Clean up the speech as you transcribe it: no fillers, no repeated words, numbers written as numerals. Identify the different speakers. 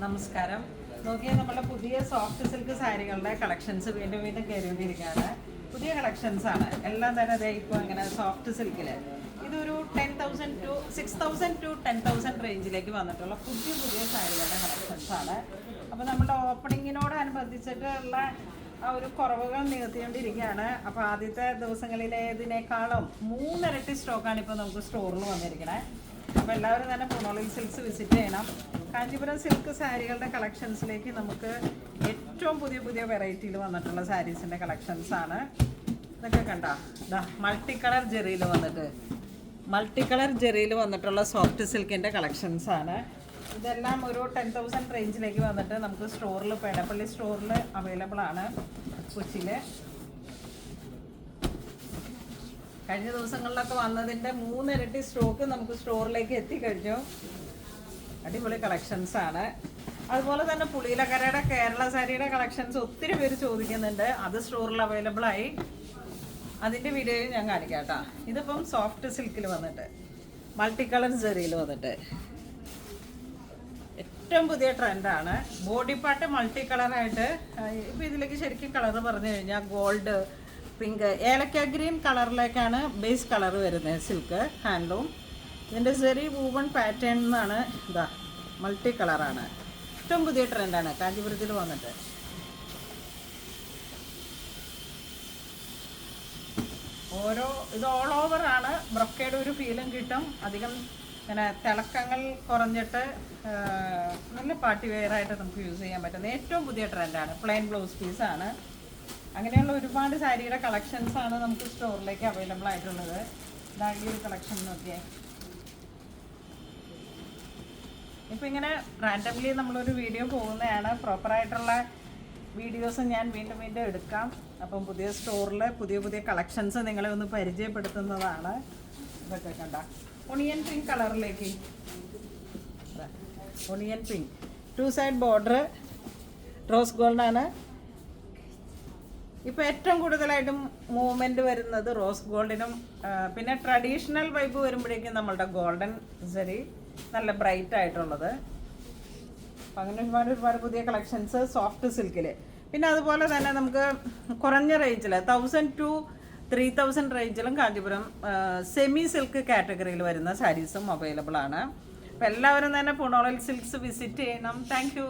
Speaker 1: നമസ്കാരം. നോക്കിയാൽ നമ്മുടെ പുതിയ സോഫ്റ്റ് സിൽക്ക് സാരികളുടെ കളക്ഷൻസ് വീണ്ടും വീണ്ടും കയറിക്കൊണ്ടിരിക്കുകയാണ്. പുതിയ കളക്ഷൻസ് ആണ് എല്ലാം തന്നെ. അതേ ഇപ്പോൾ ഇങ്ങനെ സോഫ്റ്റ് സിൽക്കിൽ ഇതൊരു 10,000 to 6,000 to 10,000 റേഞ്ചിലേക്ക് വന്നിട്ടുള്ള പുതിയ പുതിയ സാരികളുടെ കളക്ഷൻസ് ആണ്. അപ്പോൾ നമ്മുടെ ഓപ്പണിങ്ങിനോടനുബന്ധിച്ചിട്ടുള്ള ആ ഒരു കുറവുകൾ നികത്തിക്കൊണ്ടിരിക്കുകയാണ്. അപ്പോൾ ആദ്യത്തെ ദിവസങ്ങളിലേതിനേക്കാളും 3 ഇരട്ടി സ്റ്റോക്കാണ് ഇപ്പോൾ നമുക്ക് സ്റ്റോറിൽ വന്നിരിക്കുന്നത്. അപ്പോൾ എല്ലാവരും തന്നെ പുണോളിൽ സിൽക്സ് വിസിറ്റ് ചെയ്യണം. കാഞ്ചീപുരം സിൽക്ക് സാരികളുടെ കളക്ഷൻസിലേക്ക് നമുക്ക് ഏറ്റവും പുതിയ പുതിയ വെറൈറ്റിയിൽ വന്നിട്ടുള്ള സാരീസിൻ്റെ കളക്ഷൻസാണ്. ഇതൊക്കെ കണ്ടോ, ഇതാ മൾട്ടി കളർ ജെറിയിൽ വന്നിട്ടുള്ള സോഫ്റ്റ് സിൽക്കിൻ്റെ കളക്ഷൻസാണ്. ഇതെല്ലാം ഒരു 10,000 റേഞ്ചിലേക്ക് വന്നിട്ട് നമുക്ക് സ്റ്റോറിൽ പേടപ്പള്ളി സ്റ്റോറിൽ അവൈലബിൾ ആണ് കൊച്ചിയിൽ. കഴിഞ്ഞ ദിവസങ്ങളിലൊക്കെ വന്നതിൻ്റെ 3 ഇരട്ടി സ്റ്റോക്ക് നമുക്ക് സ്റ്റോറിലേക്ക് എത്തിക്കഴിഞ്ഞു. അടിപൊളി കളക്ഷൻസാണ്. അതുപോലെ തന്നെ പുളിയിലക്കരയുടെ കേരള സാരിയുടെ കളക്ഷൻസ് ഒത്തിരി പേര് ചോദിക്കുന്നുണ്ട്. അത് സ്റ്റോറിൽ അവൈലബിൾ ആയി. അതിൻ്റെ വീഡിയോയും ഞാൻ കാണിക്കാം കേട്ടോ. ഇതിപ്പം സോഫ്റ്റ് സിൽക്കിൽ വന്നിട്ട് മൾട്ടി കളർ ജെറിയിൽ വന്നിട്ട് ഏറ്റവും പുതിയ ട്രെൻഡാണ്. ബോഡി പാർട്ട് മൾട്ടി കളറായിട്ട് ഇപ്പോൾ ഇതിലേക്ക് ശരിക്കും കളർ പറഞ്ഞു കഴിഞ്ഞാൽ ഗോൾഡ്, പിങ്ക്, ഏലക്ക ഗ്രീൻ കളറിലേക്കാണ് ബേസ് കളർ വരുന്നത്. Silk handloom. ഇതിൻ്റെ സെറി വൂവൺ പാറ്റേൺ എന്നാണ്. ഇതാ മൾട്ടി കളറാണ്. ഏറ്റവും പുതിയ ട്രെൻഡാണ് കാഞ്ചീപുരത്തിൽ വന്നിട്ട്. ഇത് ഓൾ ഓവർ ആണ്. ബ്രൊക്കേഡ് ഒരു ഫീലും കിട്ടും. അധികം ഇങ്ങനെ തിളക്കങ്ങൾ കുറഞ്ഞിട്ട് നല്ല പാർട്ടി വെയറായിട്ട് നമുക്ക് യൂസ് ചെയ്യാൻ പറ്റുന്ന ഏറ്റവും പുതിയ ട്രെൻഡാണ്. പ്ലെയിൻ ബ്ലൗസ് പീസാണ്. അങ്ങനെയുള്ള ഒരുപാട് സാരിയുടെ കളക്ഷൻസാണ് നമുക്ക് സ്റ്റോറിലേക്ക് അവൈലബിൾ ആയിട്ടുള്ളത്. ഇതാ ഈ ഒരു കളക്ഷൻ നോക്കിയേ. ഇപ്പം ഇങ്ങനെ റാൻഡംലി നമ്മളൊരു വീഡിയോ പോകുന്നതാണ്. പ്രോപ്പറായിട്ടുള്ള വീഡിയോസ് ഞാൻ വീണ്ടും വീണ്ടും എടുക്കാം. അപ്പം പുതിയ സ്റ്റോറിൽ പുതിയ പുതിയ കളക്ഷൻസ് നിങ്ങളെ ഒന്ന് പരിചയപ്പെടുത്തുന്നതാണ്. ഇതൊക്കെ കണ്ട ഒണിയൻ പിങ്ക് കളറിലേക്ക്, onion pink 2 side border rose ഗോൾഡാണ്. ഇപ്പോൾ ഏറ്റവും കൂടുതലായിട്ടും മൂവ്മെൻറ്റ് വരുന്നത് റോസ് ഗോൾഡിനും പിന്നെ ട്രഡീഷണൽ വൈബ് വരുമ്പോഴേക്കും നമ്മളുടെ ഗോൾഡൻ സെറി നല്ല ബ്രൈറ്റ് ആയിട്ടുള്ളത്. അപ്പം അങ്ങനെ ഒരുപാട് പുതിയ കളക്ഷൻസ് സോഫ്റ്റ് സിൽക്കിൽ. പിന്നെ അതുപോലെ തന്നെ നമുക്ക് കുറഞ്ഞ റേഞ്ചിൽ 1,000 to 3,000 റേഞ്ചിലും കാഞ്ചീപുരം സെമി സിൽക്ക് കാറ്റഗറിയിൽ വരുന്ന സാരീസും അവൈലബിൾ ആണ്. അപ്പോൾ എല്ലാവരും തന്നെ പുണോളിൽ സിൽക്സ് വിസിറ്റ് ചെയ്യണം. Thank you.